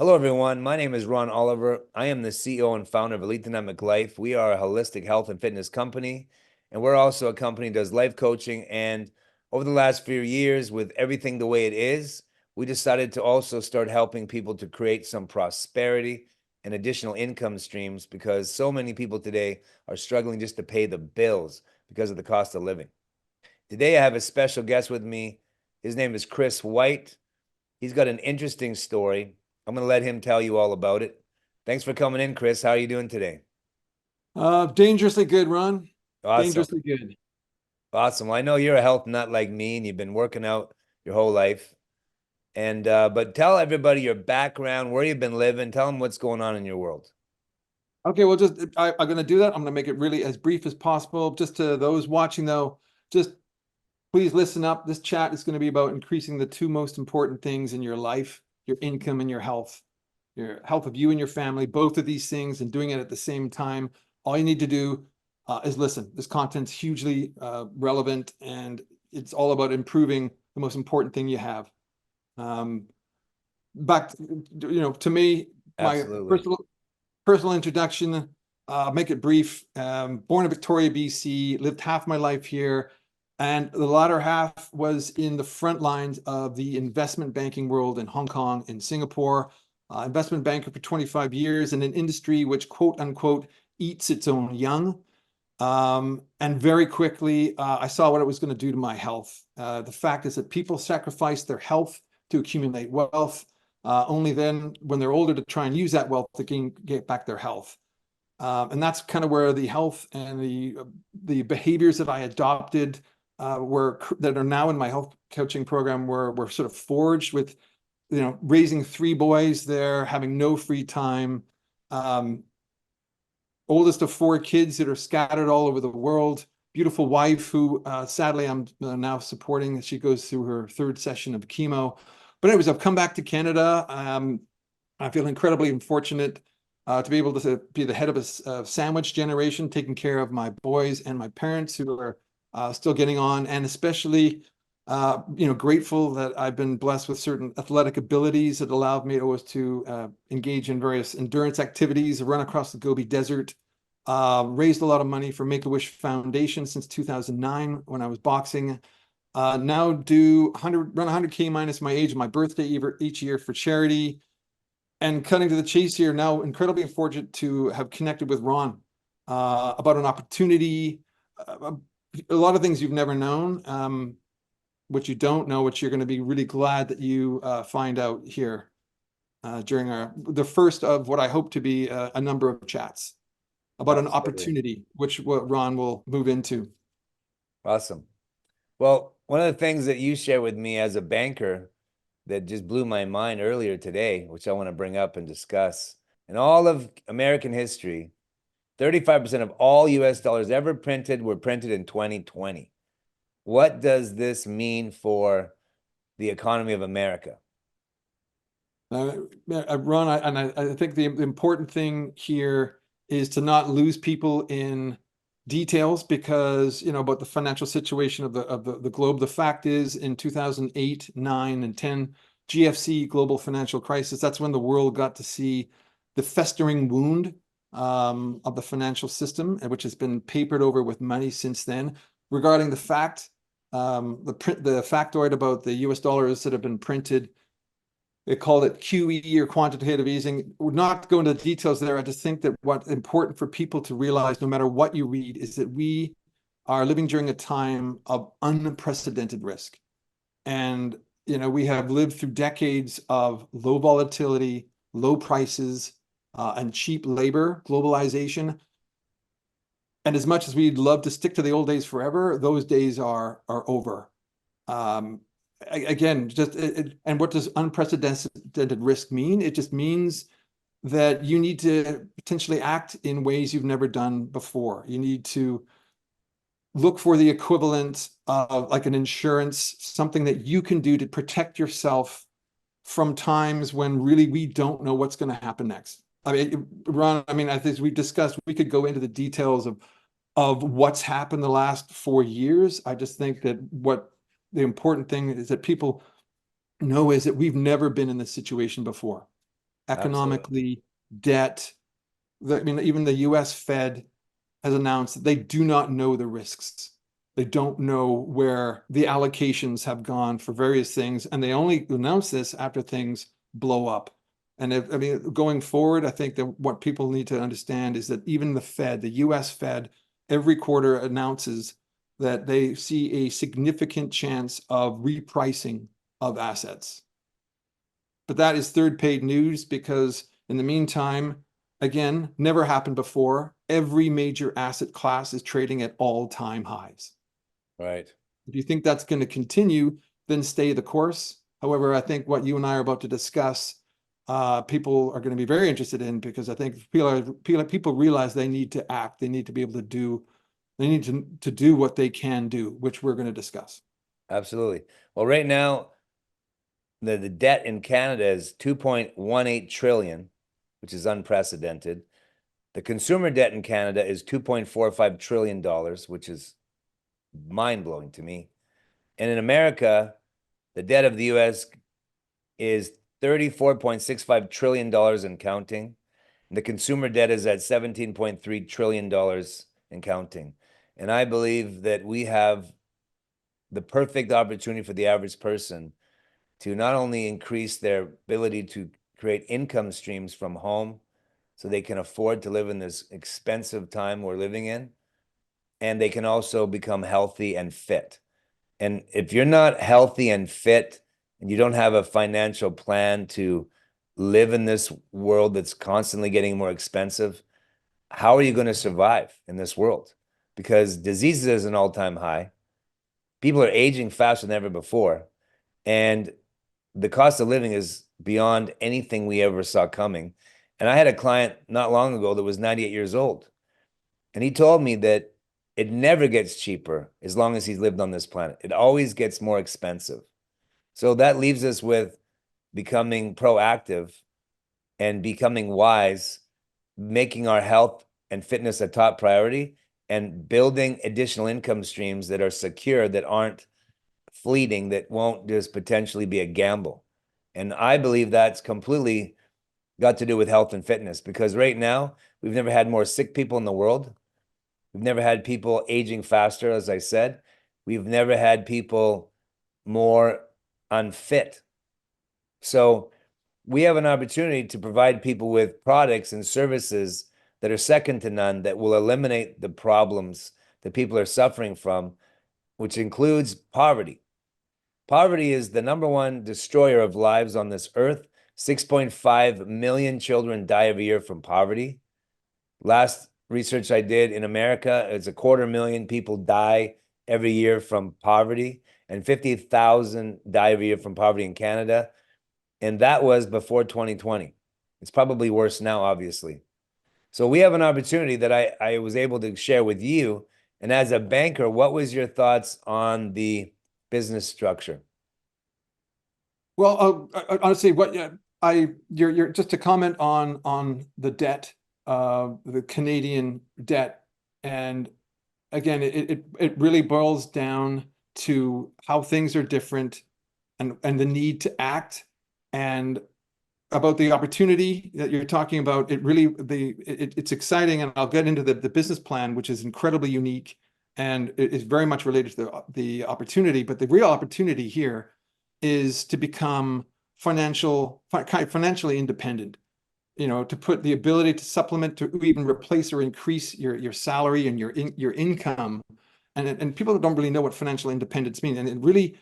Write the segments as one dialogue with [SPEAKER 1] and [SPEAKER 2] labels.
[SPEAKER 1] Hello, everyone. My name is Ron Oliver. I am the CEO and founder of Elite Dynamic Life. We are a holistic health and fitness company, and we're also a company that does life coaching. And over the last few years, with everything the way it is, we decided to also start helping people to create some prosperity and additional income streams because so many people today are struggling just to pay the bills because of the cost of living. Today, I have a special guest with me. His name is Chris White. He's got an interesting story. I'm going to let him tell you all about it. Thanks for coming in, Chris. How are you doing today?
[SPEAKER 2] Dangerously good, Ron.
[SPEAKER 1] Awesome.
[SPEAKER 2] Dangerously good.
[SPEAKER 1] Awesome. Well, I know you're a health nut like me, and you've been working out your whole life. And but tell everybody your background, where you've been living. Tell them what's going on in your world.
[SPEAKER 2] Okay, well, I'm going to do that. I'm going to make it really as brief as possible. Just to those watching, though, just please listen up. This chat is going to be about increasing the two most important things in your life: your income and your health of you and your family. Both of these things, and doing it at the same time. All you need to do is listen. This content's hugely relevant, and it's all about improving the most important thing you have. Um, to me, my
[SPEAKER 1] Absolutely.
[SPEAKER 2] personal introduction, make it brief. Born in Victoria, BC, lived half my life here, and the latter half was in the front lines of the investment banking world in Hong Kong and Singapore. Investment banker for 25 years in an industry which, quote unquote, eats its own young. And very quickly, I saw what it was going to do to my health. The fact is that people sacrifice their health to accumulate wealth. Only then, when they're older, to try and use that wealth to get back their health. And that's kind of where the health and the behaviors that I adopted that are now in my health coaching program were sort of forged with, raising three boys there, having no free time. Um, Oldest of four kids that are scattered all over the world. Beautiful wife who, sadly, I'm now supporting. She goes through her third session of chemo. But anyways, I've come back to Canada. I feel incredibly fortunate to be able to be the head of a sandwich generation, taking care of my boys and my parents who are still getting on, and especially, grateful that I've been blessed with certain athletic abilities that allowed me always to engage in various endurance activities, run across the Gobi Desert, raised a lot of money for Make-A-Wish Foundation since 2009 when I was boxing. Now run 100K minus my age, my birthday each year for charity. And cutting to the chase here, now incredibly fortunate to have connected with Ron about an opportunity, a lot of things you've never known, which you don't know, which you're going to be really glad that you find out here during the first of what I hope to be a number of chats about an
[SPEAKER 1] Absolutely.
[SPEAKER 2] opportunity, which what Ron will move into.
[SPEAKER 1] Awesome. Well, one of the things that you shared with me as a banker that just blew my mind earlier today, which I want to bring up and discuss. In all of American history, 35% of all US dollars ever printed were printed in 2020. What does this mean for the economy of America?
[SPEAKER 2] Ron, I think the important thing here is to not lose people in details because, about the financial situation of the globe. The fact is, in 2008, 9, and 10, GFC, global financial crisis, that's when the world got to see the festering wound of the financial system, which has been papered over with money since then. Regarding the factoid about the US dollars that have been printed, they called it QE, or quantitative easing. We're not going into the details there. I just think that what's important for people to realize, no matter what you read, is that we are living during a time of unprecedented risk. And, we have lived through decades of low volatility, low prices, and cheap labor, globalization. And as much as we'd love to stick to the old days forever, those days are over. Again, and what does unprecedented risk mean? It just means that you need to potentially act in ways you've never done before. You need to look for the equivalent of like an insurance, something that you can do to protect yourself from times when really we don't know what's going to happen next. I mean, Ron, as we've discussed, we could go into the details of what's happened the last 4 years. I just think that what the important thing is that people know is that we've never been in this situation before.
[SPEAKER 1] Absolutely.
[SPEAKER 2] economically, debt. I mean, even the US Fed has announced that they do not know the risks. They don't know where the allocations have gone for various things, and they only announce this after things blow up. And I mean, going forward, I think that what people need to understand is that even the Fed, the US Fed, every quarter announces that they see a significant chance of repricing of assets. But that is third paid news because in the meantime, again, never happened before. Every major asset class is trading at all-time highs.
[SPEAKER 1] Right.
[SPEAKER 2] If you think that's going to continue, then stay the course. However, I think what you and I are about to discuss, people are going to be very interested in because I think people realize they need to act. They need to be able to do, they need to do what they can do, which we're going to discuss.
[SPEAKER 1] Absolutely. Well, right now, the debt in Canada is 2.18 trillion, which is unprecedented. The consumer debt in Canada is $2.45 trillion, which is mind-blowing to me. And in America, the debt of the US is $34.65 trillion and counting. And the consumer debt is at $17.3 trillion and counting. And I believe that we have the perfect opportunity for the average person to not only increase their ability to create income streams from home so they can afford to live in this expensive time we're living in, and they can also become healthy and fit. And if you're not healthy and fit and you don't have a financial plan to live in this world that's constantly getting more expensive, how are you going to survive in this world? Because diseases is an all-time high. People are aging faster than ever before. And the cost of living is beyond anything we ever saw coming. And I had a client not long ago that was 98 years old. And he told me that it never gets cheaper as long as he's lived on this planet. It always gets more expensive. So that leaves us with becoming proactive and becoming wise, making our health and fitness a top priority, and building additional income streams that are secure, that aren't fleeting, that won't just potentially be a gamble. And I believe that's completely got to do with health and fitness because right now we've never had more sick people in the world. We've never had people aging faster, as I said. We've never had people more unfit. So we have an opportunity to provide people with products and services that are second to none that will eliminate the problems that people are suffering from, which includes poverty. Poverty is the number one destroyer of lives on this earth. 6.5 million children die every year from poverty. Last research I did in America, it's 250,000 people die every year from poverty, and 50,000 die every year from poverty in Canada. And that was before 2020. It's probably worse now, obviously. So we have an opportunity that I was able to share with you. And as a banker, what was your thoughts on the business structure?
[SPEAKER 2] Well, honestly, what you're just to comment on the debt, the Canadian debt, and again, it really boils down to how things are different, and the need to act, and about the opportunity that you're talking about. It really it's exciting, and I'll get into the business plan, which is incredibly unique, and it is very much related to the opportunity. But the real opportunity here is to become financially independent. You know, to put the ability to supplement, to even replace or increase your salary and your income, and people don't really know what financial independence means, and it really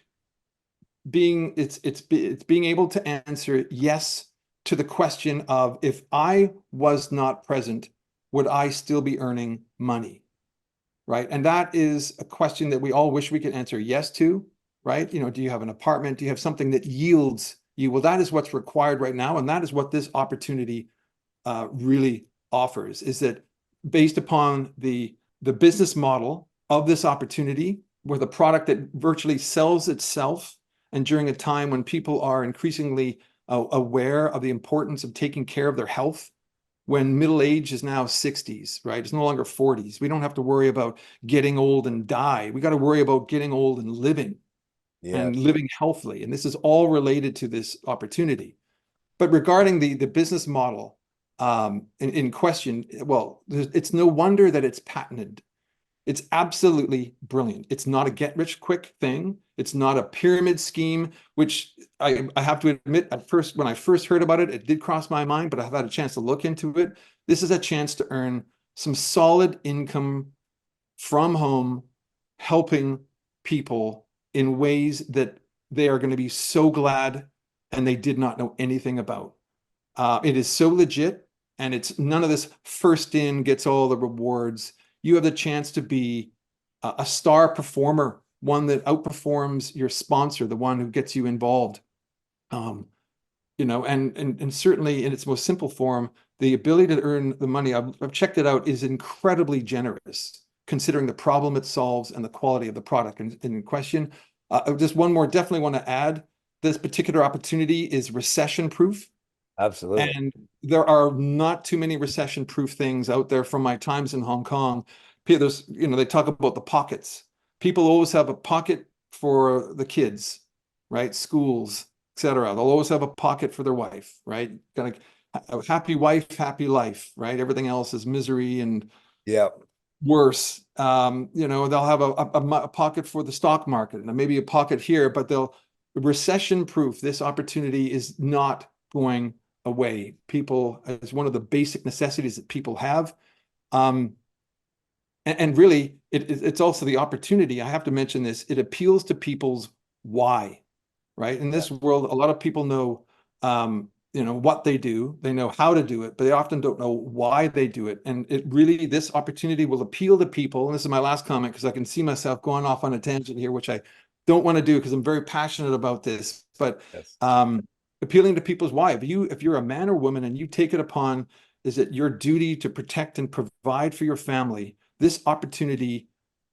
[SPEAKER 2] it's being able to answer yes to the question of, if I was not present, would I still be earning money? Right? And that is a question that we all wish we could answer yes to, right? You know, do you have an apartment? Do you have something that yields you? Well, that is what's required right now, and that is what this opportunity really offers. Is that based upon the business model of this opportunity, with a product that virtually sells itself, and during a time when people are increasingly aware of the importance of taking care of their health, when middle age is now 60s, right? It's no longer 40s. We don't have to worry about getting old and die. We got to worry about getting old and
[SPEAKER 1] Yes.
[SPEAKER 2] living healthily. And this is all related to this opportunity. But regarding the business model in question, well, it's no wonder that it's patented. It's absolutely brilliant. It's not a get rich quick thing. It's not a pyramid scheme, which I have to admit, at first, when I first heard about it, it did cross my mind, but I've had a chance to look into it. This is a chance to earn some solid income from home, helping people in ways that they are going to be so glad and they did not know anything about. It is so legit, and it's none of this first in gets all the rewards. You have the chance to be a star performer, one that outperforms your sponsor, the one who gets you involved. Um, and certainly in its most simple form, the ability to earn the money, I've checked it out, is incredibly generous, considering the problem it solves and the quality of the product in question. Just one more, definitely want to add, this particular opportunity is recession proof.
[SPEAKER 1] Absolutely.
[SPEAKER 2] And there are not too many recession-proof things out there from my times in Hong Kong. There's, they talk about the pockets. People always have a pocket for the kids, right? Schools, etc. They'll always have a pocket for their wife, right? Kind of a happy wife, happy life, right? Everything else is misery and
[SPEAKER 1] Yeah.
[SPEAKER 2] worse. They'll have a pocket for the stock market and maybe a pocket here, but they'll recession-proof. This opportunity is not going away. People, as one of the basic necessities that people have. And really, it's also the opportunity. I have to mention this. It appeals to people's why, right? In this world, a lot of people know, what they do. They know how to do it, but they often don't know why they do it. And this opportunity will appeal to people. And this is my last comment because I can see myself going off on a tangent here, which I don't want to do because I'm very passionate about this. But
[SPEAKER 1] Yes.
[SPEAKER 2] appealing to people's why. If you're a man or woman and you take it upon, is it your duty to protect and provide for your family? This opportunity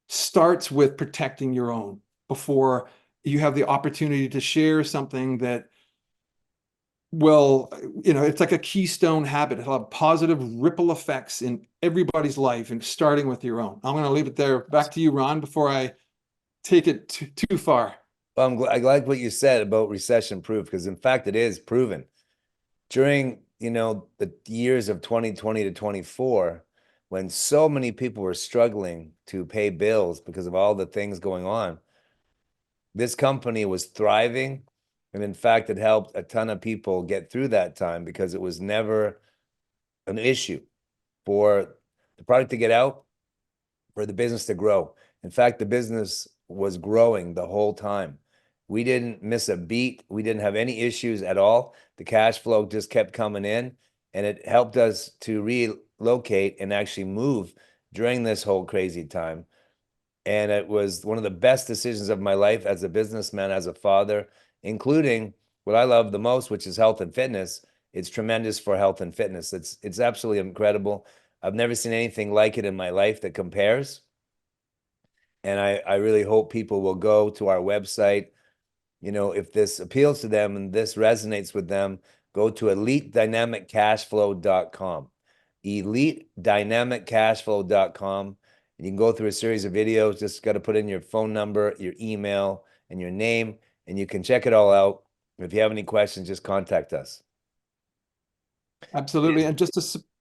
[SPEAKER 2] starts with protecting your own before you have the opportunity to share something that will, it's like a keystone habit. It'll have positive ripple effects in everybody's life and starting with your own. I'm going to leave it there. Back to you, Ron, before I take it too far.
[SPEAKER 1] Well, I like what you said about recession proof because in fact it is proven. During, the years of 2020 to 24, when so many people were struggling to pay bills because of all the things going on, this company was thriving. And in fact, it helped a ton of people get through that time because it was never an issue for the product to get out, for the business to grow. In fact, the business was growing the whole time. We didn't miss a beat. We didn't have any issues at all. The cash flow just kept coming in, and it helped us to relocate and actually move during this whole crazy time. And it was one of the best decisions of my life as a businessman, as a father, including what I love the most, which is health and fitness. It's tremendous for health and fitness. It's absolutely incredible. I've never seen anything like it in my life that compares. And I really hope people will go to our website. If this appeals to them and this resonates with them, go to elitedynamiccashflow.com. Elitedynamiccashflow.com. And you can go through a series of videos. Just got to put in your phone number, your email, and your name, and you can check it all out. If you have any questions, just contact us.
[SPEAKER 2] Absolutely. And just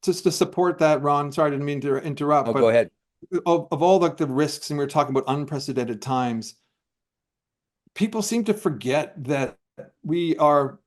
[SPEAKER 2] to support that, Ron, sorry, I didn't mean to interrupt,
[SPEAKER 1] Oh, go
[SPEAKER 2] but
[SPEAKER 1] ahead.
[SPEAKER 2] of all the risks, and we are talking about unprecedented times, people seem to forget that the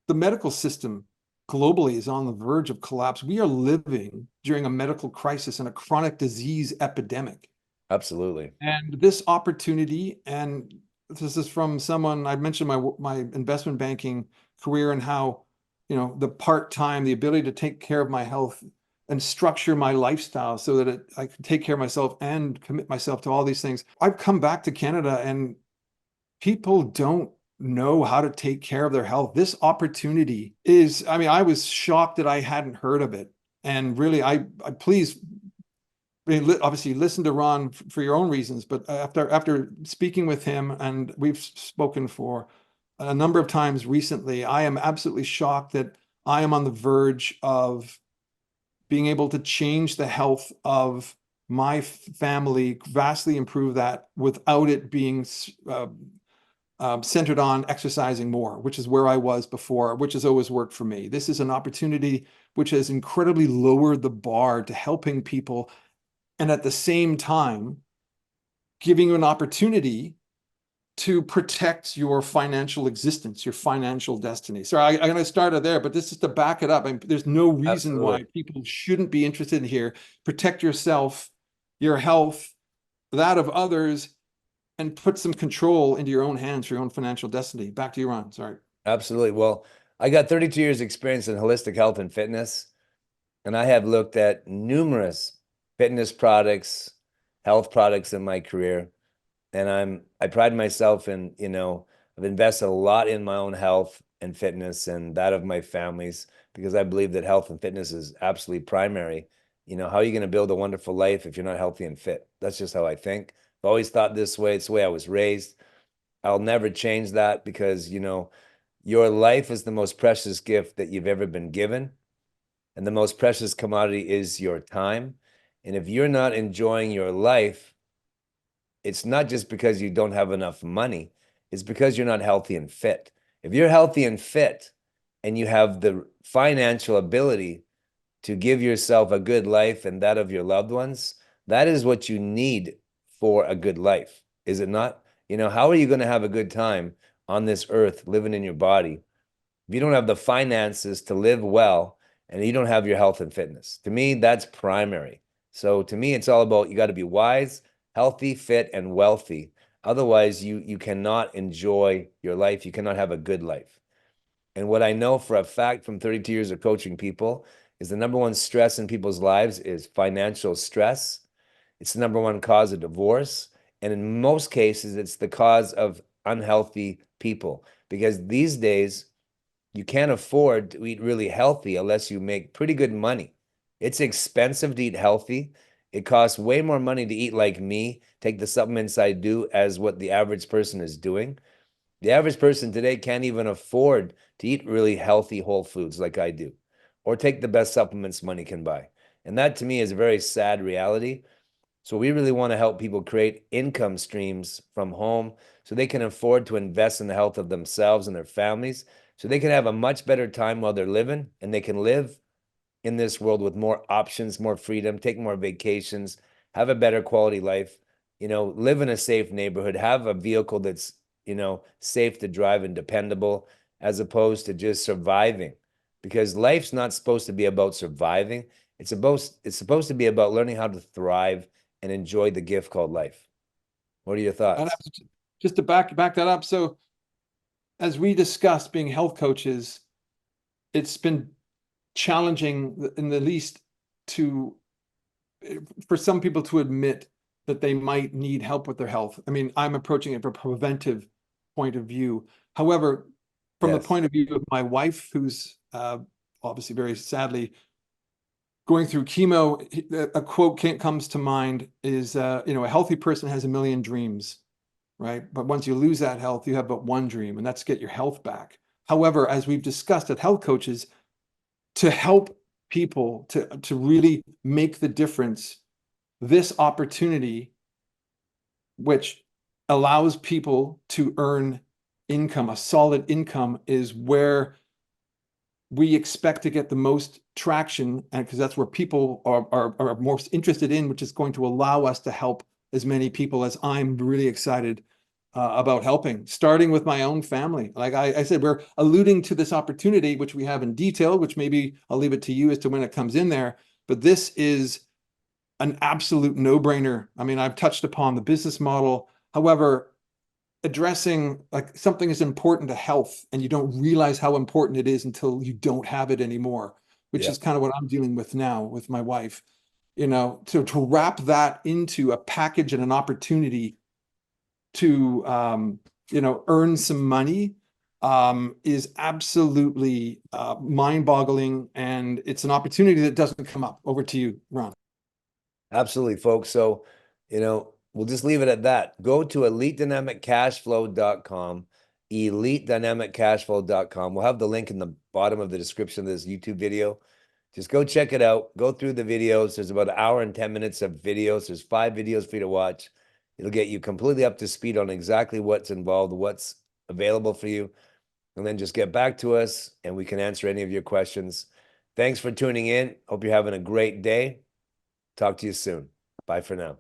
[SPEAKER 2] medical system globally is on the verge of collapse. We are living during a medical crisis and a chronic disease epidemic.
[SPEAKER 1] Absolutely.
[SPEAKER 2] And this opportunity, and this is from someone, I mentioned my investment banking career and how, the part-time, the ability to take care of my health and structure my lifestyle so that I can take care of myself and commit myself to all these things. I've come back to Canada and people don't know how to take care of their health. This opportunity I was shocked that I hadn't heard of it. And really, I please, obviously listen to Ron for your own reasons, but after speaking with him, and we've spoken for a number of times recently, I am absolutely shocked that I am on the verge of being able to change the health of my family, vastly improve that without it being centered on exercising more, which is where I was before, which has always worked for me. This is an opportunity which has incredibly lowered the bar to helping people, and at the same time, giving you an opportunity to protect your financial existence, your financial destiny. So I'm going to start it there, but this is to back it up. There's no reason why
[SPEAKER 1] Absolutely.
[SPEAKER 2] people shouldn't be interested in here. Protect yourself, your health, that of others, and put some control into your own hands for your own financial destiny. Back to you, Ron. Sorry.
[SPEAKER 1] Absolutely. Well, I got 32 years experience in holistic health and fitness, and I have looked at numerous fitness products, health products in my career. And I pride myself in, I've invested a lot in my own health and fitness and that of my families because I believe that health and fitness is absolutely primary. How are you going to build a wonderful life if you're not healthy and fit? That's just how I think. I've always thought this way. It's the way I was raised. I'll never change that because, your life is the most precious gift that you've ever been given. And the most precious commodity is your time. And if you're not enjoying your life, it's not just because you don't have enough money, it's because you're not healthy and fit. If you're healthy and fit and you have the financial ability to give yourself a good life and that of your loved ones, that is what you need for a good life, is it not? How are you going to have a good time on this earth living in your body if you don't have the finances to live well and you don't have your health and fitness? To me, that's primary. So to me, it's all about you got to be wise, healthy, fit, and wealthy. Otherwise, you cannot enjoy your life. You cannot have a good life. And what I know for a fact from 32 years of coaching people is the number one stress in people's lives is financial stress. It's the number one cause of divorce. And in most cases, it's the cause of unhealthy people because these days, you can't afford to eat really healthy unless you make pretty good money. It's expensive to eat healthy. It costs way more money to eat like me, take the supplements I do as what the average person is doing. The average person today can't even afford to eat really healthy whole foods like I do, or take the best supplements money can buy. And that to me is a very sad reality. So we really want to help people create income streams from home so they can afford to invest in the health of themselves and their families, so they can have a much better time while they're living and they can live in this world with more options, more freedom, take more vacations, have a better quality life, live in a safe neighborhood, have a vehicle that's, safe to drive and dependable as opposed to just surviving. Because life's not supposed to be about surviving. It's supposed to be about learning how to thrive and enjoy the gift called life. What are your
[SPEAKER 2] And
[SPEAKER 1] thoughts?
[SPEAKER 2] just to back that up. So as we discussed, being health coaches, it's been challenging in the least to for some people to admit that they might need help with their health. I mean, I'm approaching it from a preventive point of view. However, from the
[SPEAKER 1] Yes.
[SPEAKER 2] point of view of my wife, who's obviously very sadly going through chemo, a quote comes to mind is, a healthy person has a million dreams, right? But once you lose that health, you have but one dream, and that's get your health back. However, as we've discussed at health coaches, to help people to really make the difference, this opportunity, which allows people to earn income, a solid income, is where we expect to get the most traction, and because that's where people are most interested in, which is going to allow us to help as many people as I'm really excited about helping, starting with my own family. Like I said, we're alluding to this opportunity, which we have in detail, which maybe I'll leave it to you as to when it comes in there. But this is an absolute no-brainer. I mean, I've touched upon the business model. However, addressing like something is important to health and you don't realize how important it is until you don't have it anymore, which
[SPEAKER 1] Yeah.
[SPEAKER 2] is kind of what I'm dealing with now with my wife. To wrap that into a package and an opportunity to earn some money is absolutely mind-boggling, and it's an opportunity that doesn't come up. Over to you, Ron.
[SPEAKER 1] Absolutely, folks. So, we'll just leave it at that. Go to elitedynamiccashflow.com, elitedynamiccashflow.com. We'll have the link in the bottom of the description of this YouTube video. Just go check it out. Go through the videos. There's about an hour and 10 minutes of videos. There's 5 videos for you to watch. It'll get you completely up to speed on exactly what's involved, what's available for you. And then just get back to us and we can answer any of your questions. Thanks for tuning in. Hope you're having a great day. Talk to you soon. Bye for now.